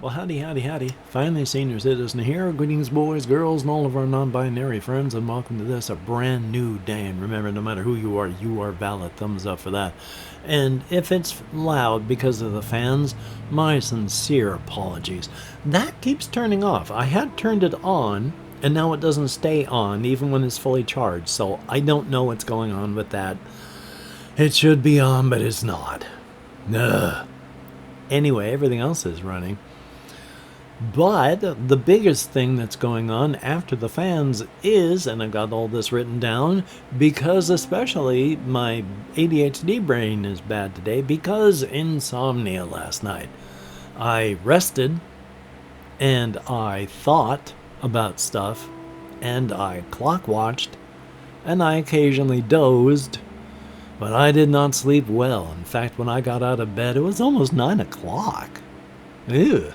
Well, howdy, howdy, howdy. Finally, senior citizen here. Greetings, boys, girls, and all of our non-binary friends, and welcome to this, a brand new day. And remember, no matter who you are valid. Thumbs up for that. And if it's loud because of the fans, my sincere apologies. That keeps turning off. I had turned it on, and now it doesn't stay on, even when it's fully charged. So I don't know what's going on with that. It should be on, but it's not. Ugh. Anyway, everything else is running. But the biggest thing that's going on after the fans is, and I've got all this written down, because especially my ADHD brain is bad today, because insomnia last night. I rested, and I thought about stuff, and I clock watched, and I occasionally dozed, but I did not sleep well. In fact, when I got out of bed, it was almost 9 o'clock. Ew.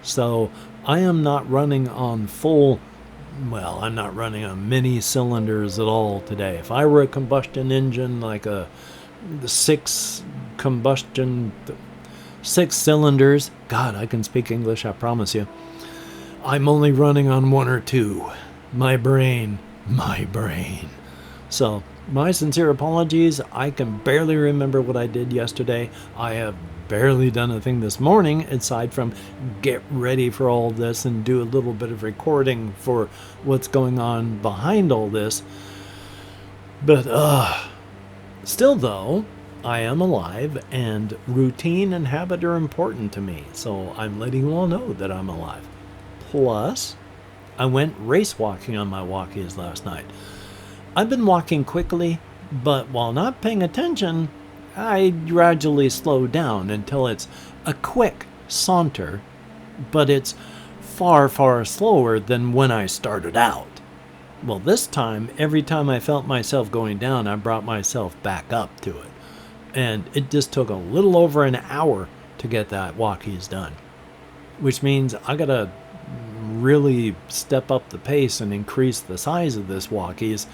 So I am not running on I'm not running on many cylinders at all today. If I were a combustion engine, like the six cylinders, God, I can speak English, I promise you. I'm only running on one or two. My brain. So my sincere apologies. I can barely remember what I did yesterday. I have barely done a thing this morning aside from get ready for all this and do a little bit of recording for what's going on behind all this. But still though, I am alive, and routine and habit are important to me, so I'm letting you all know that I'm alive. Plus, I went race walking on my walkies last night. I've been walking quickly, but while not paying attention, I gradually slow down until it's a quick saunter, but it's far, far slower than when I started out. Well, this time, every time I felt myself going down, I brought myself back up to it. And it just took a little over an hour to get that walkies done, which means I gotta really step up the pace and increase the size of this walkies,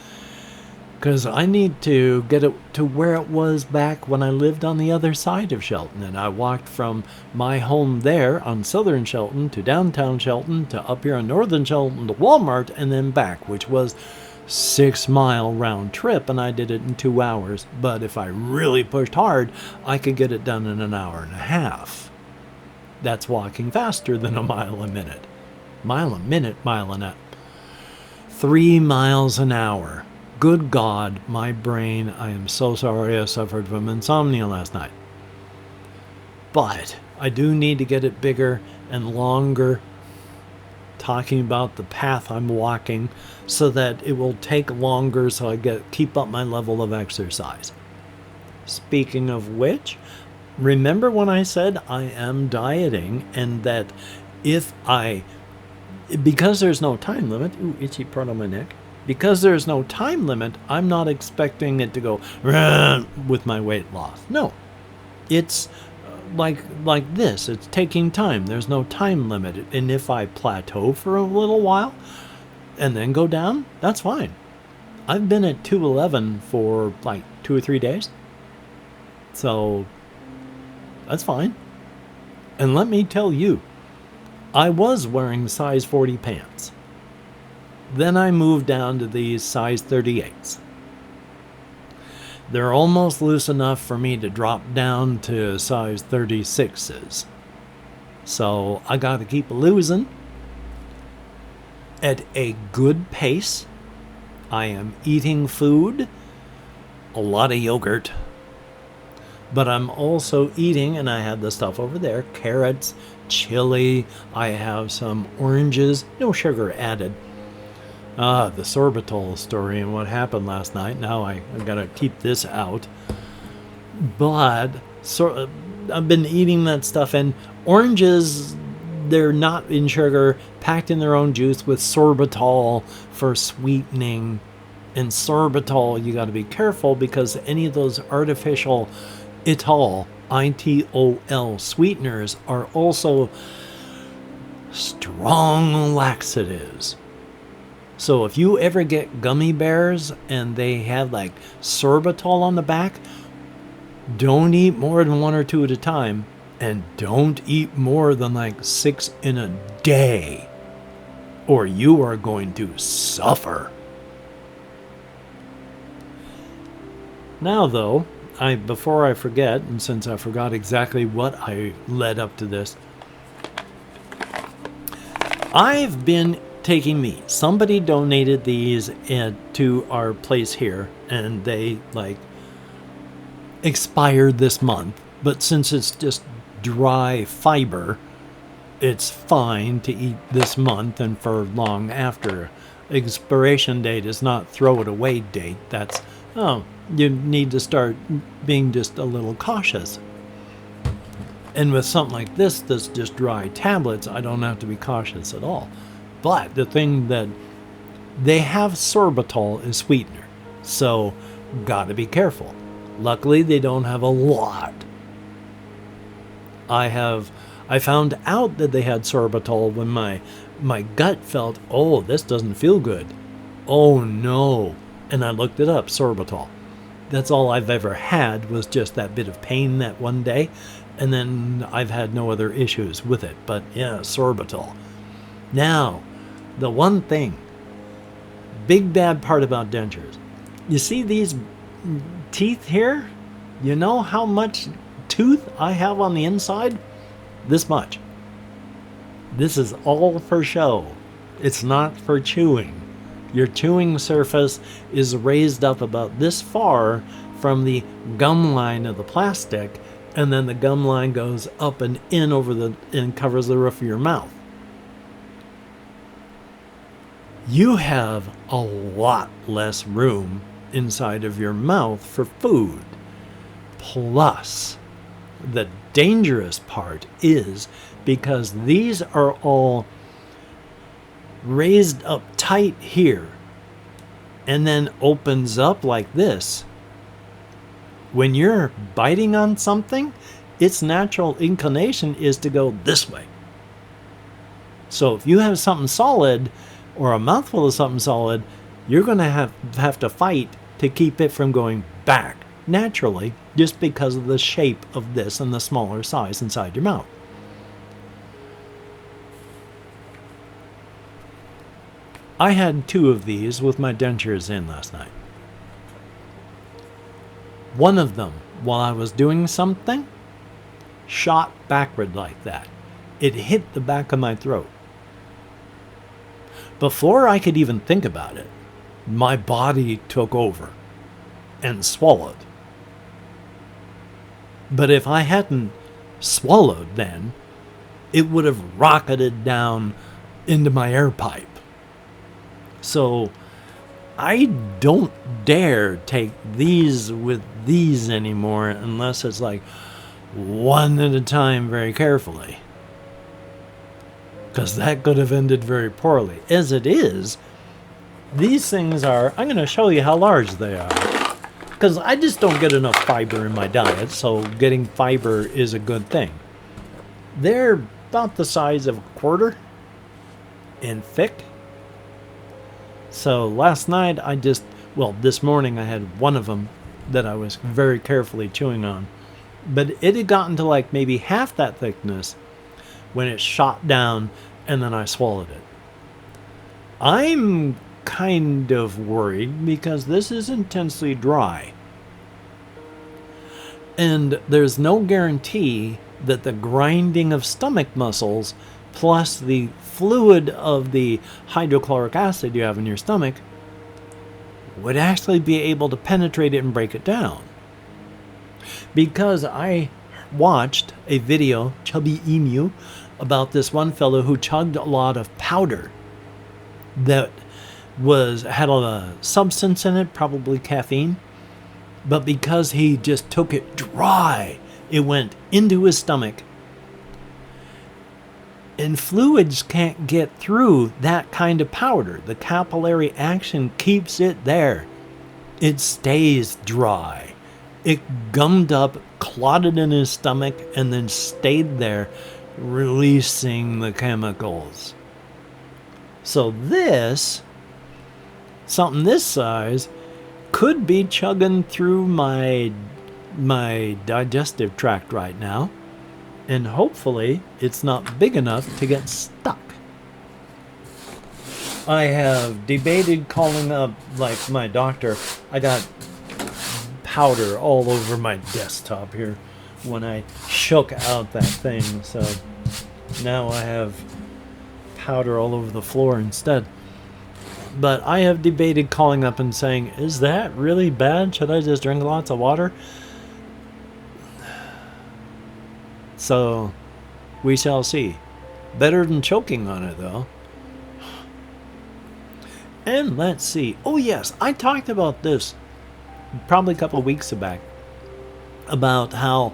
because I need to get it to where it was back when I lived on the other side of Shelton. And I walked from my home there on southern Shelton to downtown Shelton to up here on northern Shelton to Walmart and then back, which was 6-mile round trip, and I did it in 2 hours. But if I really pushed hard, I could get it done in an hour and a half. That's walking faster than a mile a minute. Mile an hour. 3 miles an hour. Good God, my brain, I am so sorry I suffered from insomnia last night. But I do need to get it bigger and longer, talking about the path I'm walking, so that it will take longer so I keep up my level of exercise. Speaking of which, remember when I said I am dieting, and that because there's no time limit, ooh, itchy part on my neck, because there's no time limit, I'm not expecting it to go with my weight loss. No, it's like this. It's taking time. There's no time limit. And if I plateau for a little while and then go down, that's fine. I've been at 211 for like 2 or 3 days. So that's fine. And let me tell you, I was wearing size 40 pants. Then I moved down to these size 38s. They're almost loose enough for me to drop down to size 36s. So I got to keep losing at a good pace. I am eating food, a lot of yogurt, but I'm also eating, and I have the stuff over there, carrots, chili, I have some oranges, no sugar added. The sorbitol story and what happened last night. Now I've got to keep this out. But I've been eating that stuff, and oranges, they're not in sugar, packed in their own juice with sorbitol for sweetening. And sorbitol, you got to be careful, because any of those artificial ITOL sweeteners are also strong laxatives. So if you ever get gummy bears and they have like sorbitol on the back, don't eat more than 1 or 2 at a time, And don't eat more than like 6 in a day, or you are going to suffer. Now, though, before I forget, and since I forgot exactly what I led up to this, I've been taking these. Somebody donated these to our place here, and they expired this month. But since it's just dry fiber, it's fine to eat this month and for long after. Expiration date is not throw it away date. That's, you need to start being just a little cautious. And with something like this that's just dry tablets, I don't have to be cautious at all. But the thing that they have, sorbitol as sweetener, so gotta be careful. Luckily, they don't have a lot. I found out that they had sorbitol when my gut felt, oh, this doesn't feel good. Oh no. And I looked it up, sorbitol. That's all I've ever had, was just that bit of pain that one day. And then I've had no other issues with it. But yeah, sorbitol. Now, the one thing, big bad part about dentures. You see these teeth here? You know how much tooth I have on the inside? This much. This is all for show. It's not for chewing. Your chewing surface is raised up about this far from the gum line of the plastic, and then the gum line goes up and in and covers the roof of your mouth. You have a lot less room inside of your mouth for food. Plus, the dangerous part is because these are all raised up tight here and then opens up like this. When you're biting on something, its natural inclination is to go this way. So if you have something solid or a mouthful of something solid, you're going to have to fight to keep it from going back naturally, just because of the shape of this and the smaller size inside your mouth. I had 2 of these with my dentures in last night. One of them, while I was doing something, shot backward like that. It hit the back of my throat. Before I could even think about it, my body took over and swallowed. But if I hadn't swallowed then, it would have rocketed down into my air pipe. So I don't dare take these with these anymore unless it's like one at a time very carefully. Because that could have ended very poorly. As it is, these things are, I'm going to show you how large they are. Because I just don't get enough fiber in my diet, so getting fiber is a good thing. They're about the size of a quarter and thick. So last night this morning I had one of them that I was very carefully chewing on. But it had gotten to like maybe half that thickness when it shot down and then I swallowed it. I'm kind of worried because this is intensely dry. And there's no guarantee that the grinding of stomach muscles plus the fluid of the hydrochloric acid you have in your stomach would actually be able to penetrate it and break it down. Because I watched a video, Chubby Emu, about this one fellow who chugged a lot of powder that had a substance in it, probably caffeine, but because he just took it dry, it went into his stomach. And fluids can't get through that kind of powder. The capillary action keeps it there. It stays dry. It gummed up, clotted in his stomach, and then stayed there, releasing the chemicals. So something this size, could be chugging through my digestive tract right now And hopefully it's not big enough to get stuck. I have debated calling up, like, my doctor. I got powder all over my desktop here when I shook out that thing, so now I have powder all over the floor instead. But I have debated calling up and saying, is that really bad? Should I just drink lots of water? So we shall see. Better than choking on it, though. And let's see. Oh yes, I talked about this probably a couple of weeks back, about how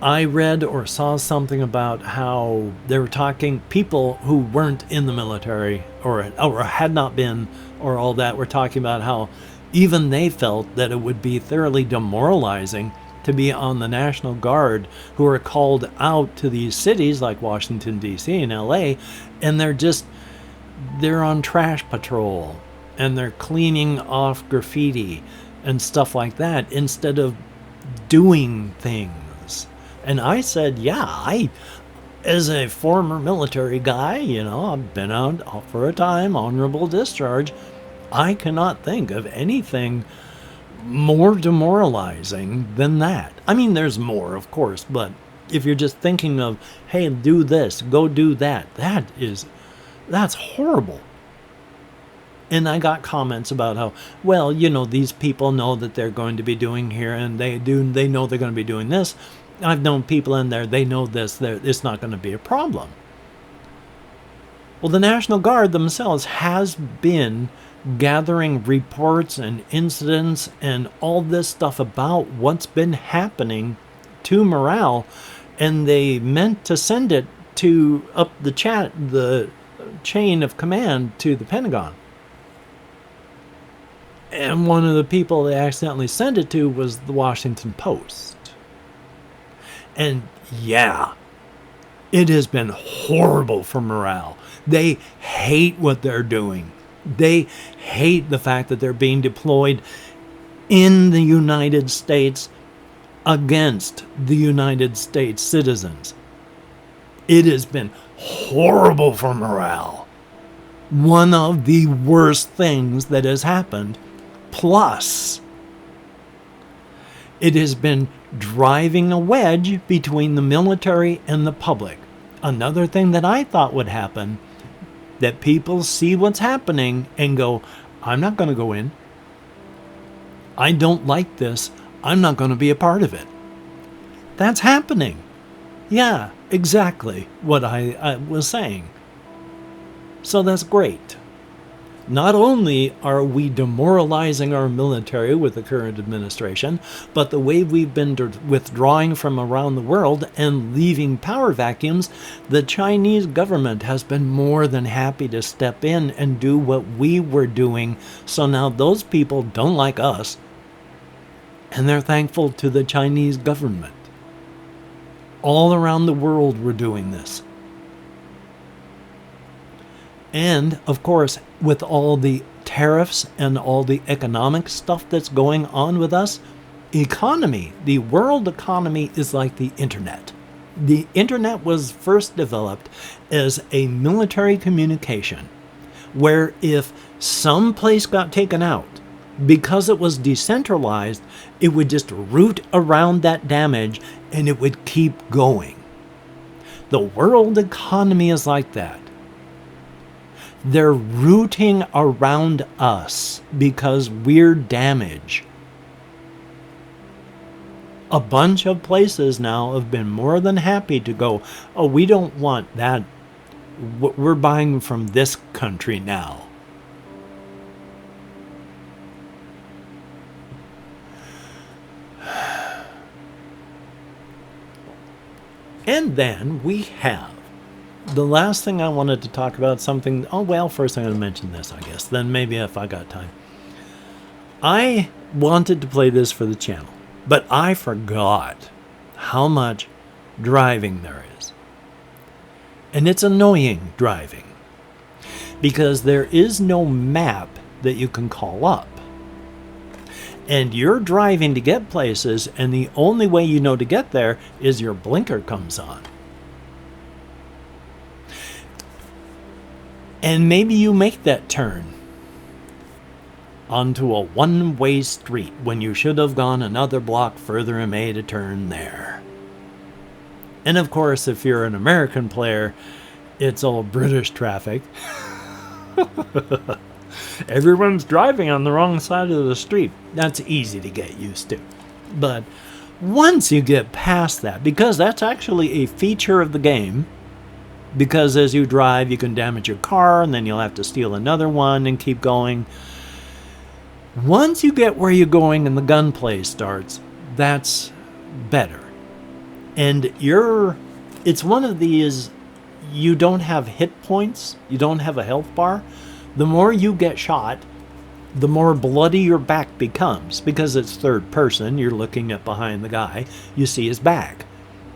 I read or saw something about how they were talking, people who weren't in the military or had not been or all that, were talking about how even they felt that it would be thoroughly demoralizing to be on the National Guard, who are called out to these cities like Washington, D.C. and L.A., and they're on trash patrol and they're cleaning off graffiti and stuff like that instead of doing things. And I said, yeah, as a former military guy, I've been out for a time, honorable discharge. I cannot think of anything more demoralizing than that. I mean, there's more, of course, but if you're just thinking of, hey, do this, go do that, that's horrible. And I got comments about how, well, these people know that they're going to be doing here, and they know they're going to be doing this. I've known people in there, they know this, it's not going to be a problem. Well, the National Guard themselves has been gathering reports and incidents and all this stuff about what's been happening to morale, and they meant to send it to up the chain of command to the Pentagon. And one of the people they accidentally sent it to was the Washington Post. And yeah, it has been horrible for morale. They hate what they're doing. They hate the fact that they're being deployed in the United States against the United States citizens. It has been horrible for morale. One of the worst things that has happened. Plus, it has been driving a wedge between the military and the public. Another thing that I thought would happen, that people see what's happening and go, I'm not going to go in. I don't like this. I'm not going to be a part of it. That's happening. Yeah, exactly what I was saying. So that's great. Not only are we demoralizing our military with the current administration, but the way we've been withdrawing from around the world and leaving power vacuums, the Chinese government has been more than happy to step in and do what we were doing. So now those people don't like us, and they're thankful to the Chinese government. All around the world we're doing this. And, of course, with all the tariffs and all the economic stuff that's going on with us, economy, the world economy is like the internet. The internet was first developed as a military communication, where if some place got taken out, because it was decentralized, it would just root around that damage and it would keep going. The world economy is like that. They're rooting around us because we're damaged. A bunch of places now have been more than happy to go, oh, we don't want that. We're buying from this country now. And then we have the last thing I wanted to talk about, something, first I'm going to mention this, I guess. Then maybe if I got time. I wanted to play this for the channel, but I forgot how much driving there is. And it's annoying driving, because there is no map that you can call up. and you're driving to get places, and the only way you know to get there is your blinker comes on. And maybe you make that turn onto a one-way street when you should have gone another block further and made a turn there. And of course, if you're an American player, it's all British traffic. Everyone's driving on the wrong side of the street. That's easy to get used to. But once you get past that, because that's actually a feature of the game, because as you drive, you can damage your car, and then you'll have to steal another one and keep going. Once you get where you're going and the gunplay starts, that's better. And it's one of these, you don't have hit points, you don't have a health bar. The more you get shot, the more bloody your back becomes. Because it's third person, you're looking at behind the guy, you see his back.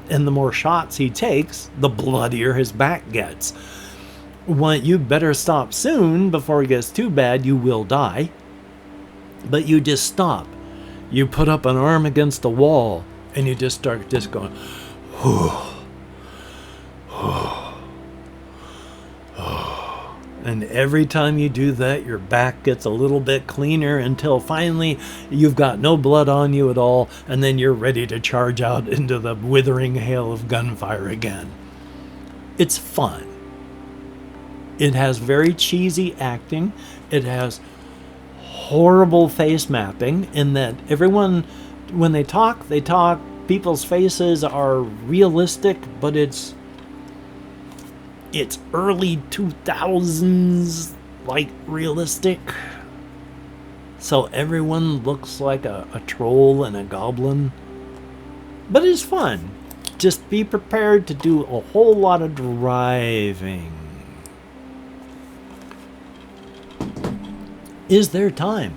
And the more shots he takes, the bloodier his back gets. Well, you better stop soon before it gets too bad, you will die. But you just stop. You put up an arm against the wall, and you just start just going, whew, whew. And every time you do that, your back gets a little bit cleaner until finally you've got no blood on you at all, and then you're ready to charge out into the withering hail of gunfire again. It's fun. It has very cheesy acting. It has horrible face mapping in that everyone, when they talk, people's faces are realistic, but it's early 2000s, like, realistic. So everyone looks like a troll and a goblin. But it's fun. Just be prepared to do a whole lot of driving. Is there time?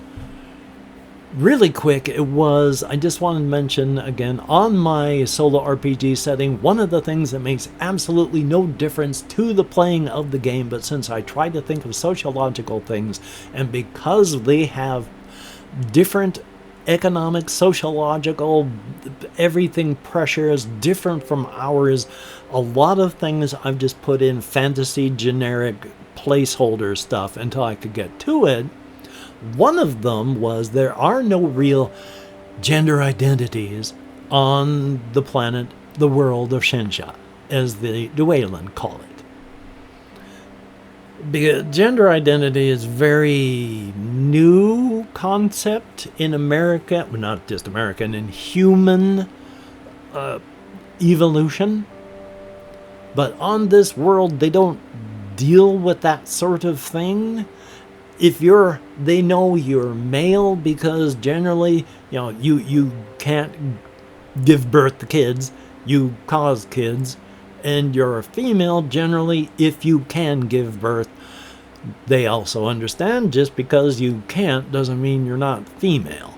Really quick, I just wanted to mention again, on my solo RPG setting, one of the things that makes absolutely no difference to the playing of the game, but since I try to think of sociological things, and because they have different economic, sociological, everything pressures different from ours, a lot of things I've just put in fantasy generic placeholder stuff until I could get to it. One of them was there are no real gender identities on the planet, the world of Shenzha, as the Duelan call it. Because gender identity is very new concept in America, well, not just American, in human evolution. But on this world, they don't deal with that sort of thing. They know you're male because generally, you can't give birth to kids, you cause kids, and you're a female generally if you can give birth. They also understand just because you can't doesn't mean you're not female.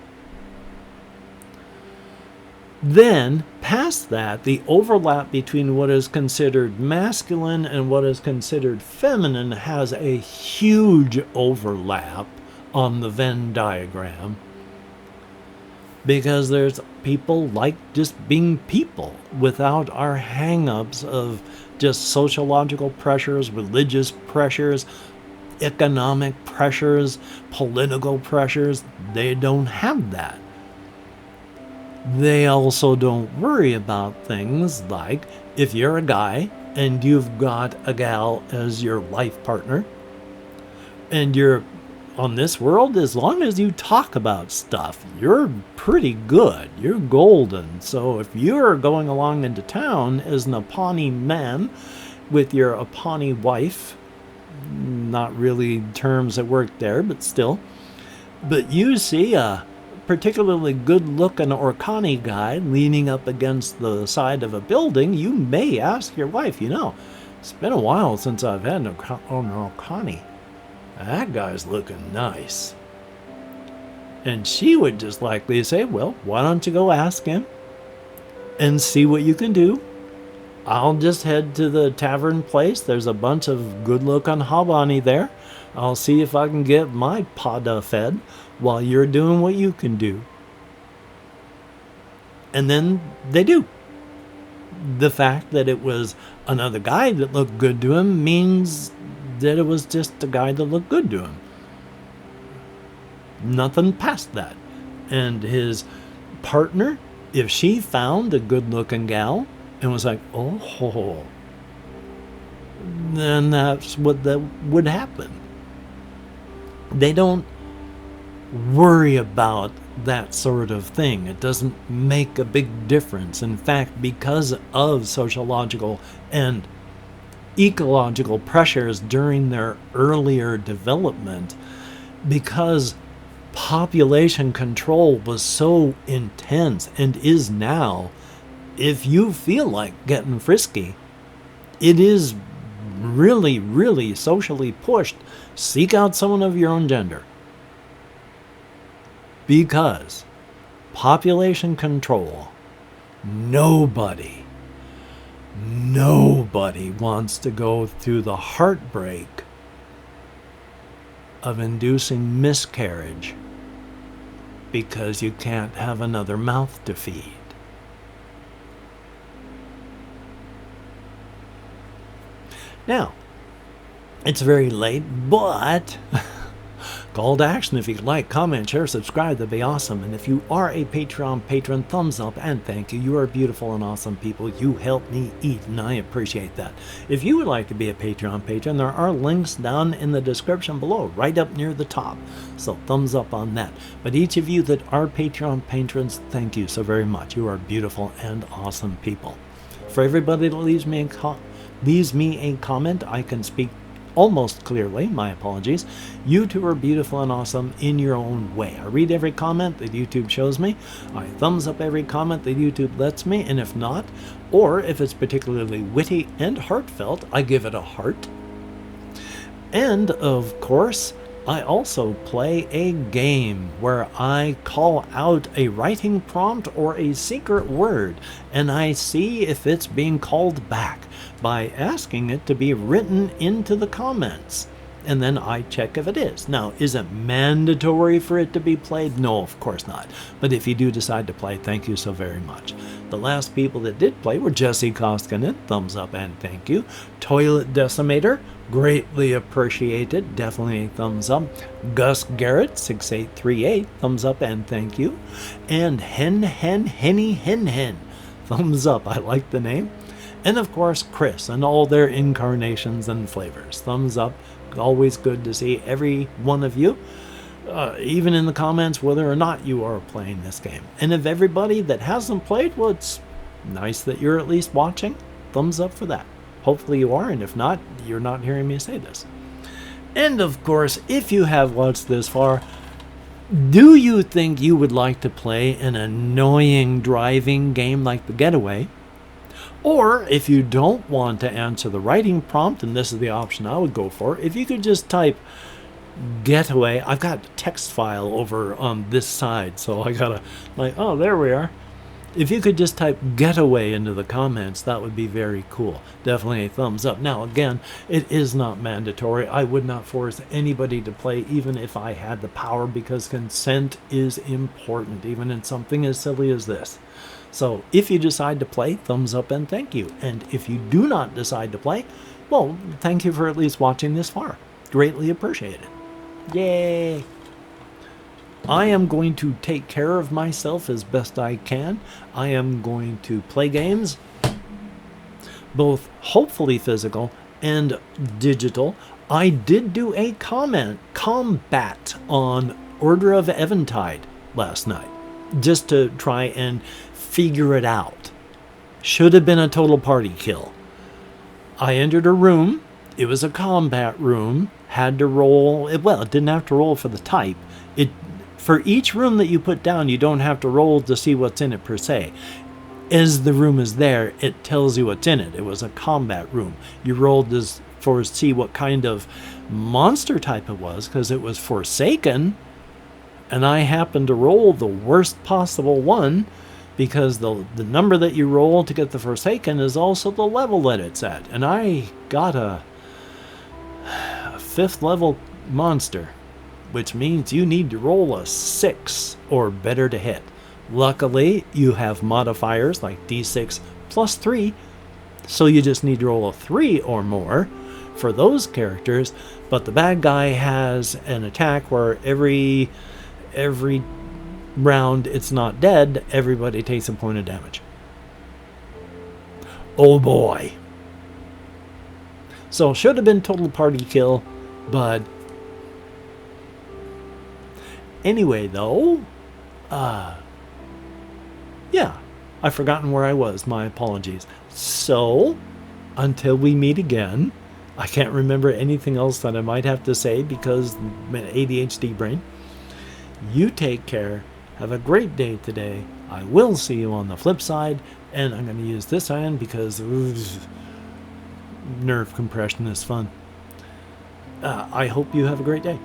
Then, past that, the overlap between what is considered masculine and what is considered feminine has a huge overlap on the Venn diagram. Because there's people like just being people without our hang-ups of just sociological pressures, religious pressures, economic pressures, political pressures. They don't have that. They also don't worry about things like if you're a guy and you've got a gal as your life partner and you're on this world, as long as you talk about stuff, you're pretty good. You're golden. So if you're going along into town as an Apani man with your Apani wife, not really terms that work there, but still, but you see a particularly good-looking Orkani guy leaning up against the side of a building, you may ask your wife, it's been a while since I've had an Orkani. That guy's looking nice. And she would just likely say, well, why don't you go ask him and see what you can do? I'll just head to the tavern place. There's a bunch of good-looking Habani there. I'll see if I can get my pada fed while you're doing what you can do. And then they do. The fact that it was another guy that looked good to him means that it was just a guy that looked good to him. Nothing past that. And his partner, if she found a good-looking gal and was like, oh, then that's what that would happen. They don't worry about that sort of thing. It doesn't make a big difference. In fact, because of sociological and ecological pressures during their earlier development, because population control was so intense and is now, if you feel like getting frisky, it is really, really socially pushed. Seek out someone of your own gender. Because population control, nobody wants to go through the heartbreak of inducing miscarriage because you can't have another mouth to feed. Now, it's very late, but call to action. If you'd like, comment, share, subscribe, that'd be awesome. And if you are a Patreon patron, thumbs up and thank you. You are beautiful and awesome people. You help me eat, and I appreciate that. If you would like to be a Patreon patron, there are links down in the description below, right up near the top. So thumbs up on that. But each of you that are Patreon patrons, thank you so very much. You are beautiful and awesome people. For everybody that leaves me a comment, I can speak almost clearly. My apologies. You two are beautiful and awesome in your own way. I read every comment that YouTube shows me. I thumbs up every comment that YouTube lets me, and if not, or if it's particularly witty and heartfelt, I give it a heart. And of course, I also play a game where I call out a writing prompt or a secret word, and I see if it's being called back by asking it to be written into the comments. And then I check if it is. Now, is it mandatory for it to be played? No, of course not. But if you do decide to play, thank you so very much. The last people that did play were Jesse Koskinen, thumbs up and thank you. Toilet Decimator, greatly appreciated, definitely a thumbs up. Gus Garrett, 6838, thumbs up and thank you. And Henny, thumbs up, I like the name. And of course, Chris and all their incarnations and flavors, thumbs up. Always good to see every one of you, even in the comments, whether or not you are playing this game. And if everybody that hasn't played, well, it's nice that you're at least watching. Thumbs up for that. Hopefully you are, and if not, you're not hearing me say this. And of course, if you have watched this far, do you think you would like to play an annoying driving game like The Getaway? Or if you don't want to answer the writing prompt, and this is the option I would go for, if you could just type Getaway. I've got a text file over on this side, so I gotta, oh, there we are. If you could just type Getaway into the comments, that would be very cool. Definitely a thumbs up. Now, again, it is not mandatory. I would not force anybody to play, even if I had the power, because consent is important, even in something as silly as this. So if you decide to play, thumbs up and thank you. And if you do not decide to play, well, thank you for at least watching this far. Greatly appreciated. Yay! I am going to take care of myself as best I can. I am going to play games, both hopefully physical and digital. I did do a combat on Order of Eventide last night, just to try and figure it out. Should have been a total party kill. I entered a room. It was a combat room. Had to roll. Well, it didn't have to roll for the type. For each room that you put down, you don't have to roll to see what's in it per se. As the room is there, it tells you what's in it. It was a combat room. You rolled to see what kind of monster type it was, because it was Forsaken, and I happened to roll the worst possible one, because the number that you roll to get the Forsaken is also the level that it's at. And I got a 5th level monster, which means you need to roll a 6 or better to hit. Luckily, you have modifiers like d6 plus 3, so you just need to roll a 3 or more for those characters. But the bad guy has an attack where every round it's not dead, everybody takes a point of damage. Oh boy. So should have been total party kill, but anyway though, yeah, I've forgotten where I was. My apologies. So, until we meet again, I can't remember anything else that I might have to say because my ADHD brain. You take care. Have a great day today. I will see you on the flip side. And I'm going to use this hand because nerve compression is fun. I hope you have a great day.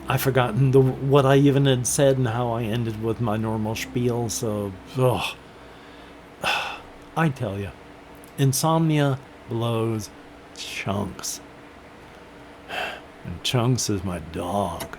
I've forgotten what I even had said and how I ended with my normal spiel. So, I tell you, Insomnia blows chunks. And Chunks is my dog.